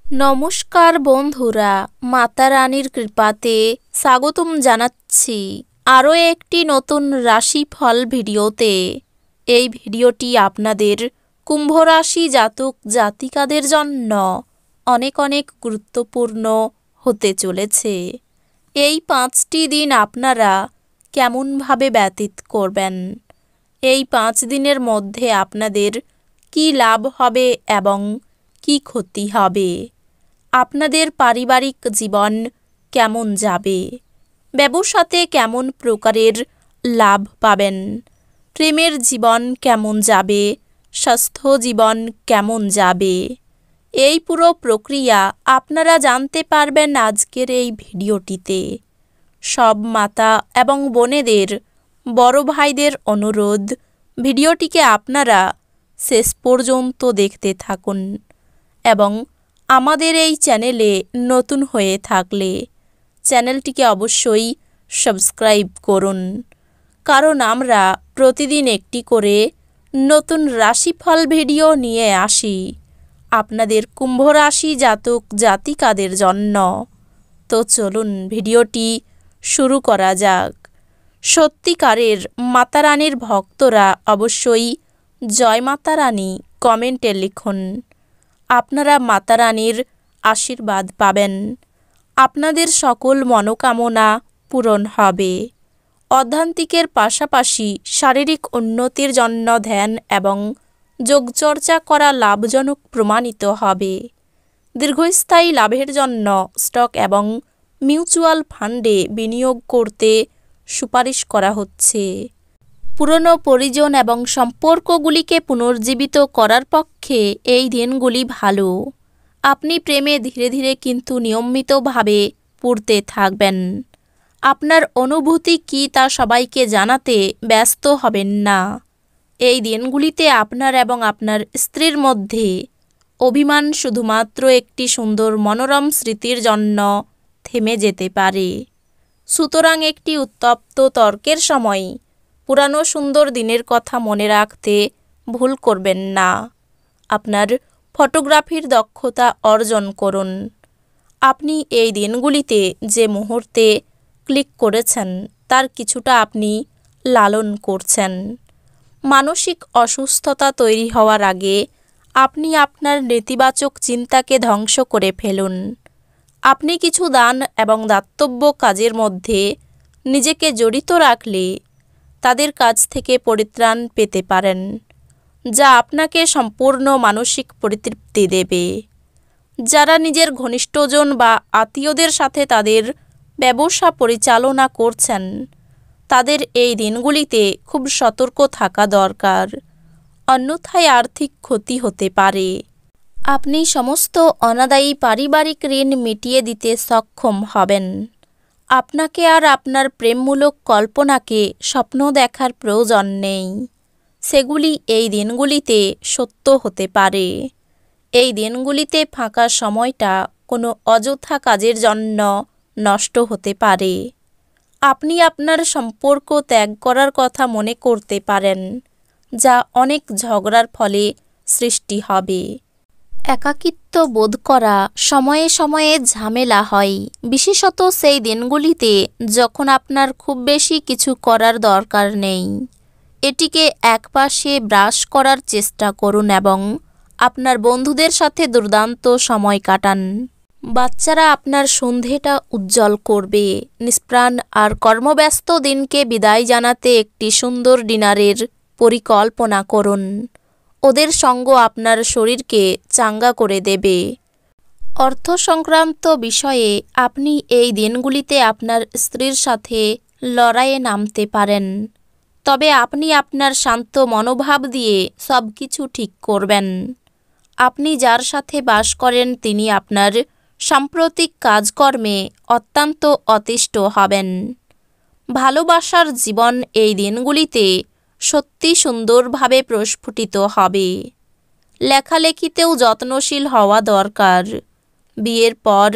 নমস্কার বন্ধুরা, মাতা রানীর কৃপাতে স্বাগতম জানাচ্ছি আরও একটি নতুন রাশিফল ভিডিওতে। এই ভিডিওটি আপনাদের কুম্ভ রাশি জাতক জাতিকাদের জন্য অনেক অনেক গুরুত্বপূর্ণ হতে চলেছে। এই 5টি দিন আপনারা কেমনভাবে ব্যতীত করবেন, এই 5 দিনের মধ্যে আপনাদের কি লাভ হবে এবং কি ক্ষতি হবে, আপনাদের পারিবারিক জীবন কেমন যাবে, ব্যবসাতে কেমন প্রকারের লাভ পাবেন, প্রেমের জীবন কেমন যাবে, স্বাস্থ্য জীবন কেমন যাবে, এই পুরো প্রক্রিয়া আপনারা জানতে পারবেন আজকের এই ভিডিওটিতে। সব মাতা এবং বোনেদের, বড় ভাইদের অনুরোধ, ভিডিওটিকে আপনারা শেষ পর্যন্ত দেখতে থাকুন এবং আমাদের এই চ্যানেলে নতুন হয়ে থাকলে চ্যানেলটিকে অবশ্যই সাবস্ক্রাইব করুন, কারণ আমরা প্রতিদিন একটি করে নতুন রাশিফল ভিডিও নিয়ে আসি আপনাদের কুম্ভ রাশি জাতক জাতিকাদের জন্য। তো চলুন ভিডিওটি শুরু করা যাক। সত্যিকারের মাতা রানীর ভক্তরা অবশ্যই জয় মাতা রানী কমেন্টে লিখুন। আপনারা মাতা রানীর আশীর্বাদ পাবেন, আপনাদের সকল মনোকামনা পূরণ হবে। অধ্যাত্মিকের পাশাপাশি শারীরিক উন্নতির জন্য ধ্যান এবং যোগচর্চা করা লাভজনক প্রমাণিত হবে। দীর্ঘস্থায়ী লাভের জন্য স্টক এবং মিউচুয়াল ফান্ডে বিনিয়োগ করতে সুপারিশ করা হচ্ছে। পুরনো পরিজন এবং সম্পর্কগুলিকে পুনর্জীবিত করার পক্ষে এই দিনগুলি ভালো। আপনি প্রেমে ধীরে ধীরে কিন্তু নিয়মিতভাবে পড়তে থাকবেন। আপনার অনুভূতি কী তা সবাইকে জানাতে ব্যস্ত হবেন না। এই দিনগুলিতে আপনার এবং আপনার স্ত্রীর মধ্যে অভিমান শুধুমাত্র একটি সুন্দর মনোরম স্মৃতির জন্য থেমে যেতে পারে। সুতরাং একটি উত্তপ্ত তর্কের সময় পুরানো সুন্দর দিনের কথা মনে রাখতে ভুল করবেন না। আপনার ফটোগ্রাফির দক্ষতা অর্জন করুন। আপনি এই দিনগুলিতে যে মুহূর্তে ক্লিক করেছেন তার কিছুটা আপনি লালন করছেন। মানসিক অসুস্থতা তৈরি হওয়ার আগে আপনি আপনার নেতিবাচক চিন্তাকে ধ্বংস করে ফেলুন। আপনি কিছু দান এবং দাতব্য কাজের মধ্যে নিজেকে জড়িত রাখলে তাদের কাছ থেকে পরিত্রাণ পেতে পারেন, যা আপনাকে সম্পূর্ণ মানসিক পরিতৃপ্তি দেবে। যারা নিজের ঘনিষ্ঠজন বা আত্মীয়দের সাথে তাদের ব্যবসা পরিচালনা করছেন তাদের এই দিনগুলিতে খুব সতর্ক থাকা দরকার, অন্যথায় আর্থিক ক্ষতি হতে পারে। আপনি সমস্ত অনাদায়ী পারিবারিক ঋণ মিটিয়ে দিতে সক্ষম হবেন। আপনাকে আর আপনার প্রেমমূলক কল্পনাকে স্বপ্ন দেখার প্রয়োজন নেই, সেগুলি এই দিনগুলিতে সত্য হতে পারে। এই দিনগুলিতে ফাঁকা সময়টা কোনো অযথা কাজের জন্য নষ্ট হতে পারে। আপনি আপনার সম্পর্ক ত্যাগ করার কথা মনে করতে পারেন, যা অনেক ঝগড়ার ফলে সৃষ্টি হবে। একাকিত্ব বোধ করা সময়ে সময়ে ঝামেলা হয়, বিশেষত সেই দিনগুলিতে যখন আপনার খুব বেশি কিছু করার দরকার নেই। এটিকে একপাশে ব্রাশ করার চেষ্টা করুন এবং আপনার বন্ধুদের সাথে দুর্দান্ত সময় কাটান। বাচ্চারা আপনার সন্ধেটা উজ্জ্বল করবে। নিষ্প্রাণ আর কর্মব্যস্ত দিনকে বিদায় জানাতে একটি সুন্দর ডিনারের পরিকল্পনা করুন। ওদের সঙ্গ আপনার শরীরকে চাঙ্গা করে দেবে। অর্থ সংক্রান্ত বিষয়ে আপনি এই দিনগুলিতে আপনার স্ত্রীর সাথে লড়াইয়ে নামতে পারেন, তবে আপনি আপনার শান্ত মনোভাব দিয়ে সব কিছু ঠিক করবেন। আপনি যার সাথে বাস করেন তিনি আপনার সাম্প্রতিক কাজকর্মে অত্যন্ত অতিষ্ঠ হবেন। ভালোবাসার জীবন এই দিনগুলিতে সত্যি সুন্দরভাবে প্রস্ফুটিত হবে। লেখালেখিতেও যত্নশীল হওয়া দরকার। বিয়ের পর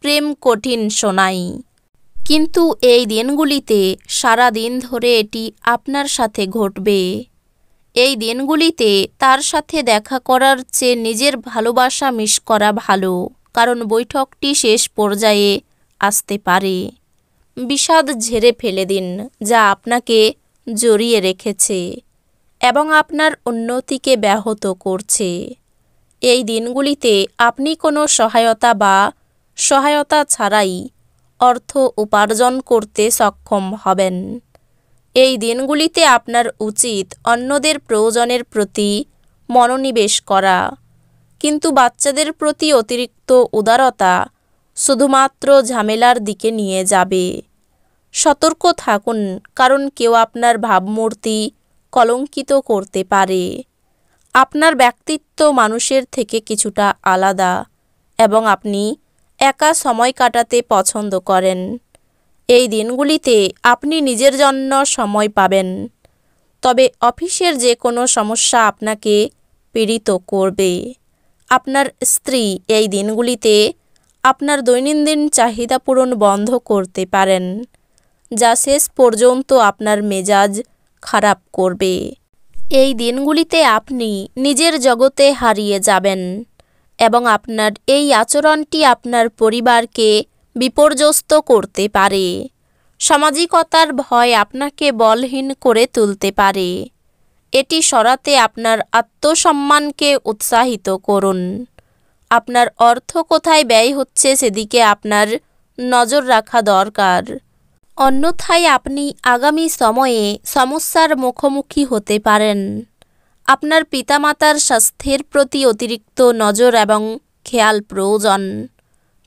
প্রেম কঠিন শোনায়, কিন্তু এই দিনগুলিতে সারা দিন ধরে এটি আপনার সাথে ঘটবে। এই দিনগুলিতে তার সাথে দেখা করার চেয়ে নিজের ভালোবাসা মিস করা ভালো, কারণ বৈঠকটি শেষ পর্যায়ে আসতে পারে। বিষাদ ঝেড়ে ফেলে দিন যা আপনাকে জড়িয়ে রেখেছে এবং আপনার উন্নতিকে ব্যাহত করছে। এই দিনগুলিতে আপনি কোনো সহায়তা ছাড়াই অর্থ উপার্জন করতে সক্ষম হবেন। এই দিনগুলিতে আপনার উচিত অন্যদের প্রয়োজনের প্রতি মনোনিবেশ করা, কিন্তু বাচ্চাদের প্রতি অতিরিক্ত উদারতা শুধুমাত্র ঝামেলার দিকে নিয়ে যাবে। সতর্ক থাকুন, কারণ কেউ আপনার ভাবমূর্তি কলঙ্কিত করতে পারে। আপনার ব্যক্তিত্ব মানুষের থেকে কিছুটা আলাদা এবং আপনি একা সময় কাটাতে পছন্দ করেন। এই দিনগুলিতে আপনি নিজের জন্য সময় পাবেন, তবে অফিসের যে কোনো সমস্যা আপনাকে পীড়িত করবে। আপনার স্ত্রী এই দিনগুলিতে আপনার দৈনন্দিন চাহিদা পূরণ বন্ধ করতে পারেন, যা শেষ পর্যন্ত আপনার মেজাজ খারাপ করবে। এই দিনগুলিতে আপনি নিজের জগতে হারিয়ে যাবেন এবং আপনার এই আচরণটি আপনার পরিবারকে বিপর্যস্ত করতে পারে। সামাজিকতার ভয় আপনাকে বলহীন করে তুলতে পারে। এটি সরাতে আপনার আত্মসম্মানকে উৎসাহিত করুন। আপনার অর্থ কোথায় ব্যয় হচ্ছে সেদিকে আপনার নজর রাখা দরকার, অন্যথায় আপনি আগামী সময়ে সমস্যার মুখোমুখি হতে পারেন। আপনার পিতামাতার স্বাস্থ্যের প্রতি অতিরিক্ত নজর এবং খেয়াল প্রয়োজন।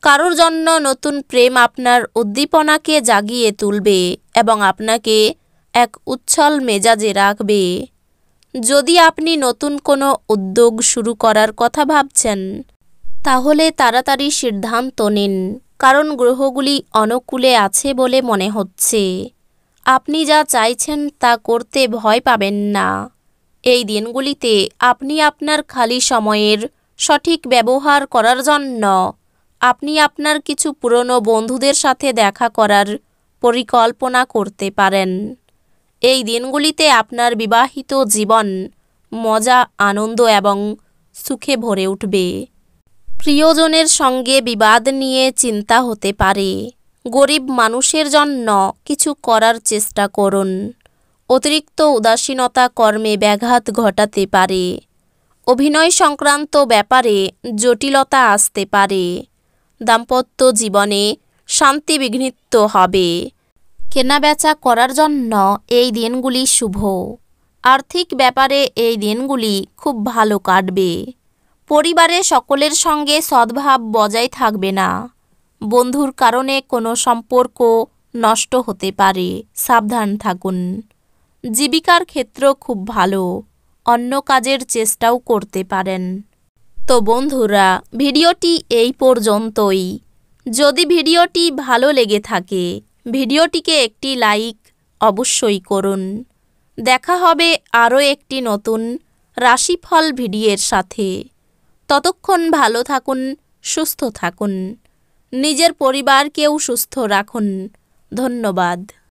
কারোর জন্য নতুন প্রেম আপনার উদ্দীপনাকে জাগিয়ে তুলবে এবং আপনাকে এক উচ্ছল মেজাজে রাখবে। যদি আপনি নতুন কোনো উদ্যোগ শুরু করার কথা ভাবছেন, তাহলে তাড়াতাড়ি সিদ্ধান্ত নিন, কারণ গ্রহগুলি অনুকূলে আছে বলে মনে হচ্ছে। আপনি যা চাইছেন তা করতে ভয় পাবেন না। এই দিনগুলিতে আপনি আপনার খালি সময়ের সঠিক ব্যবহার করার জন্য আপনি আপনার কিছু পুরনো বন্ধুদের সাথে দেখা করার পরিকল্পনা করতে পারেন। এই দিনগুলিতে আপনার বিবাহিত জীবন মজা, আনন্দ এবং সুখে ভরে উঠবে। প্রিয়জনের সঙ্গে বিবাদ নিয়ে চিন্তা হতে পারে। গরিব মানুষের জন্য কিছু করার চেষ্টা করুন। অতিরিক্ত উদাসীনতা কর্মে ব্যাঘাত ঘটাতে পারে। অভিনয় সংক্রান্ত ব্যাপারে জটিলতা আসতে পারে। দাম্পত্য জীবনে শান্তি বিঘ্নিত হবে। কেনাবেচা করার জন্য এই দিনগুলি শুভ। আর্থিক ব্যাপারে এই দিনগুলি খুব ভালো কাটবে। পরিবারে সকলের সঙ্গে সদ্ভাব বজায় থাকবে না। বন্ধুর কারণে কোনো সম্পর্ক নষ্ট হতে পারে, সাবধান থাকুন। জীবিকার ক্ষেত্র খুব ভালো, অন্য কাজের চেষ্টাও করতে পারেন। তো বন্ধুরা, ভিডিওটি এই পর্যন্তই। যদি ভিডিওটি ভালো লেগে থাকে, ভিডিওটিকে একটি লাইক অবশ্যই করুন। দেখা হবে আরও একটি নতুন রাশিফল ভিডিওর সাথে। ততক্ষণ ভালো থাকুন, সুস্থ থাকুন, নিজের পরিবারকেও সুস্থ রাখুন। ধন্যবাদ।